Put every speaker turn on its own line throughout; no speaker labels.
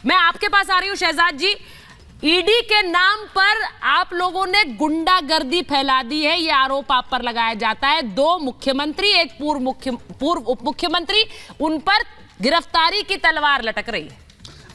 मैं आपके पास आ रही हूं शहजाद जी। ईडी के नाम पर आप लोगों ने गुंडागर्दी फैला दी है, ये आरोप आप पर लगाया जाता है। 2 मुख्यमंत्री, एक पूर्व उप मुख्यमंत्री, उन पर गिरफ्तारी की तलवार लटक रही है।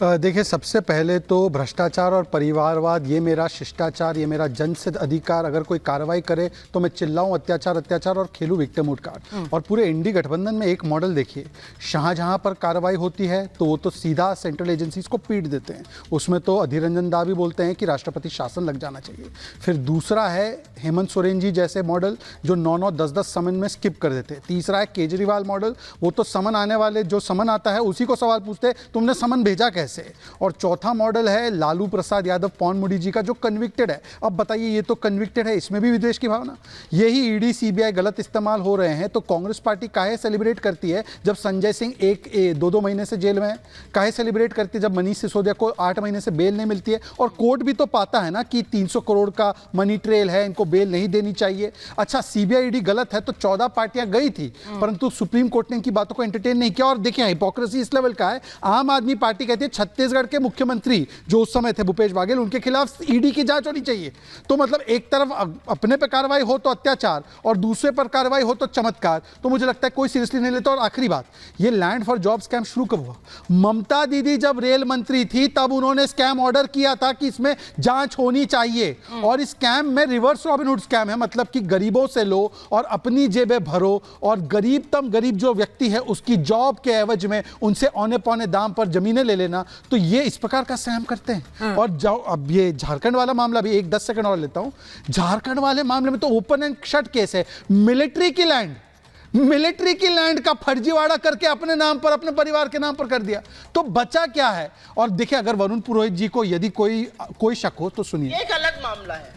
देखिए, सबसे पहले तो भ्रष्टाचार और परिवारवाद, ये मेरा शिष्टाचार, ये मेरा जनसिद्ध अधिकार। अगर कोई कार्रवाई करे तो मैं चिल्लाऊं अत्याचार अत्याचार और खेलूं विक्टिम वुड कार्ड। और पूरे इंडी गठबंधन में एक मॉडल देखिए, जहां पर कार्रवाई होती है तो वो तो सीधा सेंट्रल एजेंसीज को पीट देते हैं। उसमें तो अधीर रंजन दा भी बोलते हैं कि राष्ट्रपति शासन लग जाना चाहिए। फिर दूसरा है हेमंत सोरेन जी जैसे मॉडल, जो 9-9, 10-10 समन में स्किप कर देते हैं। तीसरा है केजरीवाल मॉडल, वो तो समन आने वाले, जो समन आता है उसी को सवाल पूछते तुमने समन भेजा कैसे। और चौथा मॉडल है लालू प्रसाद यादव, पौन मुडी जी का, जो कन्विक्टेड है। अब बताइए, ये तो कन्विक्टेड है, इसमें भी विद्वेष की भावना। यही ईडी सीबीआई गलत इस्तेमाल हो रहे हैं तो कांग्रेस पार्टी काहे सेलिब्रेट करती है जब संजय सिंह 1-2 महीने से जेल में है? काहे सेलिब्रेट करती है जब मनीष सिसोदिया को 8 महीने से बेल नहीं मिलती है? और कोर्ट भी तो पाता है ना कि 300 करोड़ का मनी ट्रेल है, इनको बेल नहीं देनी चाहिए। अच्छा, सीबीआई ईडी गलत है तो 14 पार्टियां गई थी, परंतु सुप्रीम कोर्ट ने इनकी बातों को एंटरटेन नहीं किया। और देखिए, हिपोक्रेसी इस लेवल का है, आम आदमी पार्टी कहती है छत्तीसगढ़ के मुख्यमंत्री जो उस समय थे भूपेश बघेल, उनके खिलाफ ईडी की जांच होनी चाहिए। तो मतलब एक तरफ अपने पर कार्रवाई हो तो अत्याचार और दूसरे पर कार्रवाई हो तो चमत्कार। तो मुझे लगता है कोई सीरियसली नहीं लेता। और आखिरी बात, ये लैंड फॉर जॉब स्कैम शुरू कब हुआ? ममता दीदी जब रेल मंत्री थी तब उन्होंने स्कैम ऑर्डर किया था कि इसमें जांच होनी चाहिए। और इस स्कैम में रिवर्स रॉबिनहुड स्कैम है, मतलब कि गरीबों से लो और अपनी जेबें भरो, और गरीबतम गरीब जो व्यक्ति है उसकी जॉब के एवज में उनसे औने पौने दाम पर जमीनें ले लेना। तो ये इस प्रकार का स्कैम करते हैं। और जाओ, अब ये झारखंड वाला मामला भी 10 सेकंड और लेता हूं। झारखंड वाले मामले में तो ओपन एंड शट केस है। मिलिट्री की लैंड का फर्जीवाड़ा करके अपने नाम पर, अपने परिवार के नाम पर कर दिया। तो बचा क्या है? और देखिए, अगर वरुण पुरोहित जी को यदि कोई शक हो तो सुनिए।
एक अलग मामला है।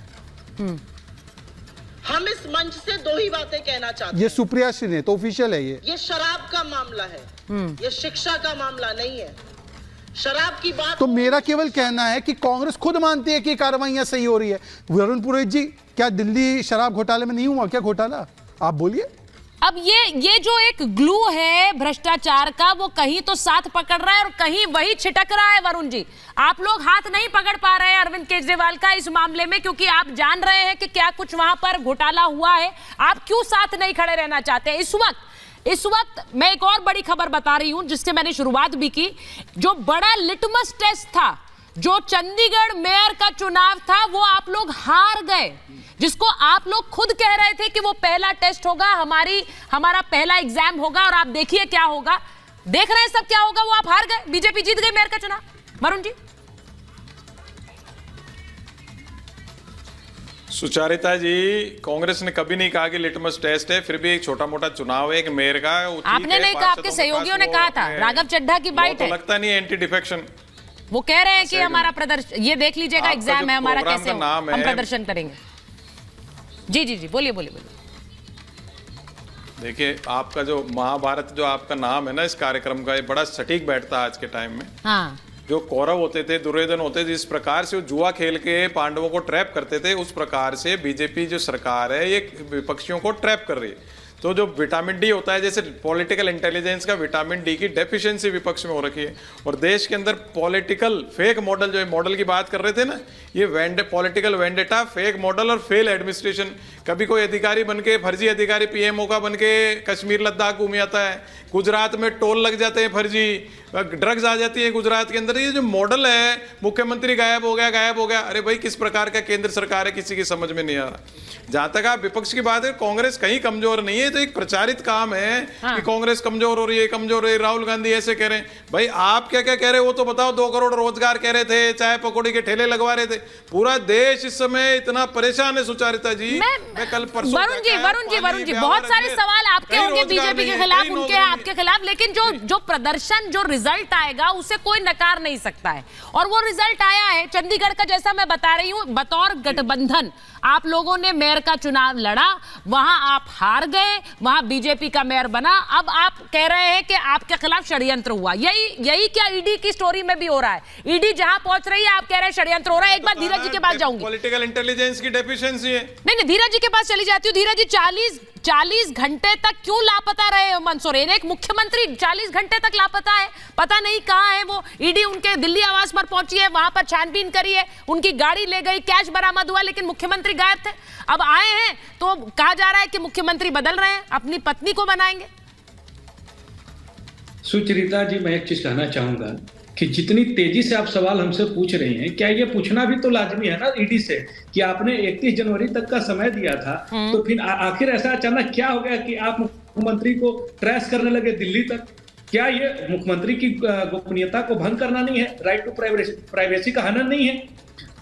हम इस मंच से 2 ही बातें कहना चाहते हैं।
ये सुप्रिया श्री ने तो ऑफिशियल है। ये
शराब का मामला है, ये शिक्षा का मामला नहीं है। शराब की बात
तो मेरा केवल कहना है कि कांग्रेस खुद मानती है कि कार्रवाइयां सही हो रही है। वरुण पुरोहित जी, क्या दिल्ली शराब घोटाले में नहीं हुआ क्या घोटाला? आप बोलिए।
अब ये जो एक ग्लू है भ्रष्टाचार का, वो कहीं तो साथ पकड़ रहा है और कहीं वही छिटक रहा है। वरुण जी, आप लोग हाथ नहीं पकड़ पा रहे हैं अरविंद केजरीवाल का इस मामले में, क्योंकि आप जान रहे हैं कि क्या कुछ वहां पर घोटाला हुआ है। आप क्यों साथ नहीं खड़े रहना चाहते? इस वक्त मैं एक और बड़ी खबर बता रही हूं जिससे मैंने शुरुआत भी की। जो बड़ा लिटमस टेस्ट था, जो चंडीगढ़ मेयर का चुनाव था, वो आप लोग हार गए, जिसको आप लोग खुद कह रहे थे कि वो पहला टेस्ट होगा, हमारा पहला एग्जाम होगा। और आप देखिए क्या होगा, देख रहे हैं सब क्या होगा। वो आप हार गए, बीजेपी जीत गई मेयर का चुनाव। वरुण जी।
सुचारिता जी, कांग्रेस ने कभी नहीं कहा कि लिटमस टेस्ट है, फिर भी एक छोटा मोटा चुनाव है, एक मेयर का।
आपने नहीं कहा, आपके सहयोगियों ने कहा था। राघव चड्ढा की बाइट है।
तो लगता नहीं एंटी डिफेक्शन।
वो कह रहे हैं कि हमारा प्रदर्शन, ये देख लीजिएगा एग्जाम है हमारा, कैसे हम प्रदर्शन करेंगे। जी, बोलिए।
देखिए, आपका जो महाभारत जो आपका नाम है ना इस कार्यक्रम का, ये बड़ा सटीक बैठता है आज के टाइम में। हाँ। जो कौरव होते थे, दुर्योधन होते थे, इस प्रकार से वो जुआ खेल के पांडवों को ट्रैप करते थे, उस प्रकार से बीजेपी जो सरकार है ये विपक्षियों को ट्रैप कर रही है। तो जो विटामिन डी होता है, जैसे पॉलिटिकल इंटेलिजेंस का विटामिन डी की डेफिशिएंसी विपक्ष में हो रखी है। और देश के अंदर पॉलिटिकल फेक मॉडल, जो मॉडल की बात कर रहे थे ना, ये पॉलिटिकल वेंडेटा, फेक मॉडल और फेल एडमिनिस्ट्रेशन। कभी कोई अधिकारी बनके, फर्जी अधिकारी पीएमओ का बनके कश्मीर लद्दाख घूम आता है, गुजरात में टोल लग जाते हैं फर्जी, ड्रग्स आ जाती है गुजरात के अंदर। ये जो मॉडल है, मुख्यमंत्री गायब हो गया। अरे भाई, किस प्रकार का केंद्र सरकार है, किसी की समझ में नहीं आ रहा। जहां तक आप विपक्ष की बात है, कांग्रेस कहीं कमजोर नहीं है। तो एक प्रचारित काम है कि कांग्रेस कमजोर हो रही है, राहुल गांधी ऐसे कह रहे हैं। भाई, आप क्या क्या कह रहे हैं वो तो बताओ। 2 करोड़ रोजगार कह रहे थे, चाय पकौड़ी के ठेले लगवा रहे थे। पूरा देश इस समय इतना परेशान है। सुचारिता जी, मैं कल परसों
वरुण जी, बहुत सारे सवाल आपके होंगे बीजेपी के खिलाफ, उनके आपके खिलाफ, लेकिन जो प्रदर्शन, जो रिजल्ट आएगा उसे कोई नकार नहीं सकता है। और वो रिजल्ट आया है चंडीगढ़ का, जैसा मैं बता रही हूं। बतौर गठबंधन आप लोगों ने मेयर का चुनाव लड़ा, वहां आप हार गए, वहां बीजेपी का मेयर बना। अब आप कह रहे हैं कि आपके खिलाफ षड्यंत्र हुआ। यही क्या ईडी की स्टोरी में भी हो रहा है? ईडी जहां पहुंच रही है, आप कह रहे हैं षड्यंत्र हो रहा है। एक बार धीरज जी के पास जाऊंगी।
पॉलिटिकल इंटेलिजेंस की डेफिशिएंसी है।
नहीं, धीरज जी के पास चली जाती हूँ। धीरज जी, 40 घंटे तक क्यों लापता रहे मंसूरेन? एक मुख्यमंत्री 40 घंटे तक लापता है, पता नहीं कहां है वो। ईडी उनके दिल्ली आवास पर पहुंची है, वहां पर छानबीन करी है, उनकी गाड़ी ले गई, कैश बरामद हुआ, लेकिन मुख्यमंत्री गायब थे। अब आए हैं तो कहा जा रहा है कि मुख्यमंत्री बदल रहे हैं, अपनी पत्नी को बनाएंगे।
सुचरिता जी, मैं एक चीज कहना चाहूंगा कि जितनी तेजी से आप सवाल हमसे पूछ रही हैं, क्या ये पूछना भी तो लाजमी है ना ईडी से कि आपने 31 जनवरी तक का समय दिया था, तो फिर आखिर ऐसा अचानक क्या हो गया कि आप मुख्यमंत्री को ट्रेस करने लगे दिल्ली तक? क्या ये मुख्यमंत्री की गोपनीयता को भंग करना नहीं है? राइट टू प्राइवेसी का हनन नहीं है?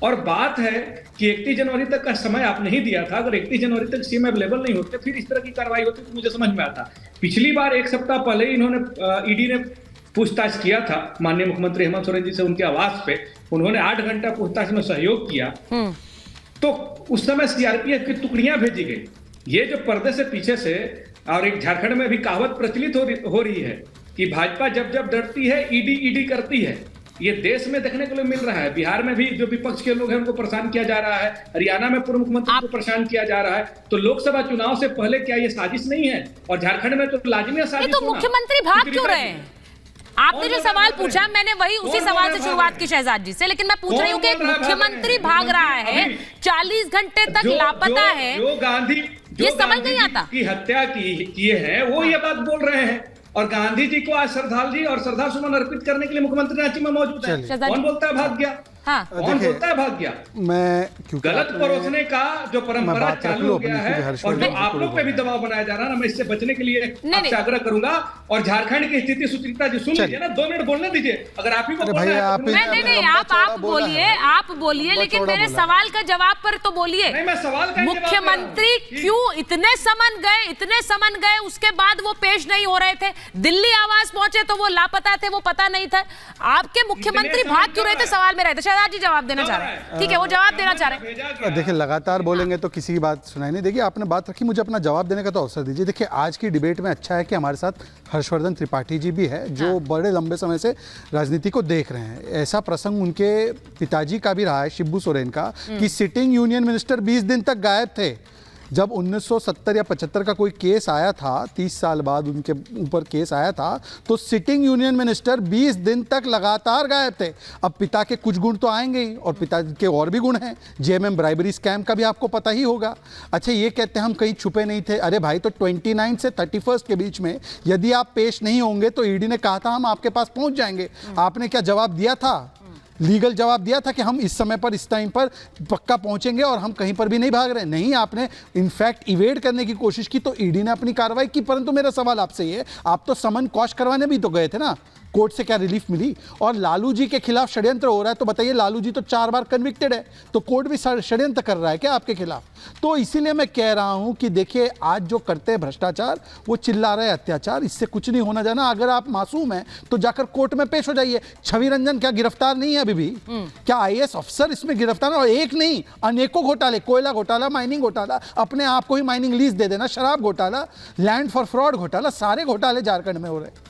और बात है कि 31 जनवरी तक का समय आपने ही दिया था। अगर 31 जनवरी तक सीएम अवेलेबल नहीं होते, फिर इस तरह की कार्रवाई होती तो मुझे समझ में आता। पिछली बार 1 सप्ताह पहले इन्होंने ईडी ने पूछताछ किया था माननीय मुख्यमंत्री हेमंत सोरेन जी से उनके आवास पे। उन्होंने 8 घंटा पूछताछ में सहयोग किया, तो उस समय सीआरपीएफ की टुकड़ियां भेजी गई। ये जो पर्दे से पीछे से, और एक झारखंड में भी कहावत प्रचलित हो रही है कि भाजपा जब जब डरती है ईडी करती है। ये देश में देखने को मिल रहा है। बिहार में भी जो विपक्ष के लोग हैं उनको परेशान किया जा रहा है, हरियाणा में पूर्व मुख्यमंत्री को परेशान किया जा रहा है। तो लोकसभा चुनाव से पहले क्या ये साजिश नहीं है? और झारखंड में तो लाजिमी साजिश।
तो मुख्यमंत्री भाग क्यों रहे हैं? आपने जो सवाल पूछा, मैंने वही उसी सवाल से शुरुआत की शहजाद जी से, लेकिन मैं पूछ रही हूँ कि एक मुख्यमंत्री भाग रहा है, 40 घंटे तक लापता है, ये समझ नहीं आता।
की हत्या किए हैं वो ये बात बोल रहे हैं, और गांधी जी को आज श्रद्धांजलि और श्रद्धा सुमन अर्पित करने के लिए मुख्यमंत्री रांची में मौजूद है। कौन बोलता है भाग गया?
हाँ।
कौन बोलता है भाग गया?
मैं
गलत परोसने का जो परंपरा चालू हो गया है, और जो आप लोग पे भी दबाव बनाया जा रहा है ना, मैं इससे बचने के लिए आपसे आग्रह करूंगा। और झारखंड की स्थिति सुचरिता जी सुन लीजिए ना, 2 मिनट बोलने दीजिए। अगर आप ही को
भैया
आप बोलिए, लेकिन मेरे सवाल का जवाब पर तो बोलिए। मुख्यमंत्री क्यों इतने समन गए, उसके बाद वो पेश नहीं हो रहे थे? दिल्ली आवास पहुंचे तो वो लापता थे, वो पता नहीं था। आपके मुख्यमंत्री भाग क्यों रहे थे? सवाल में रहते। शहजाद जी जवाब देना चाह रहे हैं, ठीक है, वो जवाब देना चाह रहे हैं।
देखिए, लगातार बोलेंगे तो किसी की बात सुनाई नहीं देगी। आपने बात रखी, मुझे अपना जवाब देने का तो अवसर दीजिए। देखिए, आज की डिबेट में अच्छा है कि हमारे साथ हर्षवर्धन त्रिपाठी जी भी है, जो बड़े लंबे समय से राजनीति को देख रहे हैं। ऐसा प्रसंग उनके पिताजी का भी रहा है, शिबू सोरेन का, कि सिटिंग यूनियन मिनिस्टर 20 दिन तक गायब थे। जब 1970 या 75 का कोई केस आया था, 30 साल बाद उनके ऊपर केस आया था, तो सिटिंग यूनियन मिनिस्टर 20 दिन तक लगातार गायब थे। अब पिता के कुछ गुण तो आएंगे ही, और पिता के और भी गुण हैं। जेएमएम ब्राइबरी स्कैम का भी आपको पता ही होगा। अच्छा, ये कहते हैं हम कहीं छुपे नहीं थे। अरे भाई, तो 29 से 31 के बीच में यदि आप पेश नहीं होंगे तो ईडी ने कहा था हम आपके पास पहुंच जाएंगे। आपने क्या जवाब दिया था? लीगल जवाब दिया था कि हम इस समय पर, इस टाइम पर पक्का पहुंचेंगे और हम कहीं पर भी नहीं भाग रहे। नहीं, आपने इनफैक्ट इवेड करने की कोशिश की, तो ईडी ने अपनी कार्रवाई की। परंतु मेरा सवाल आपसे ये, आप तो समन कॉश करवाने भी तो गए थे ना, कोर्ट से क्या रिलीफ मिली? और लालू जी के खिलाफ षड्यंत्र हो रहा है, तो बताइए, लालू जी तो 4 बार कन्विक्टेड है, तो कोर्ट भी षड्यंत्र कर रहा है क्या आपके खिलाफ? तो इसीलिए मैं कह रहा हूं कि देखिए, आज जो करते हैं भ्रष्टाचार, वो चिल्ला रहे अत्याचार, इससे कुछ नहीं होना जाना। अगर आप मासूम हैं तो जाकर कोर्ट में पेश हो जाइए। छवि रंजन क्या गिरफ्तार नहीं है अभी भी? क्या आईएएस अफसर इसमें गिरफ्तार? और एक नहीं, अनेकों घोटाले, कोयला घोटाला, माइनिंग घोटाला, अपने आप को ही माइनिंग लीज दे देना, शराब घोटाला, लैंड फॉर फ्रॉड घोटाला, सारे घोटाले झारखंड में हो रहे हैं।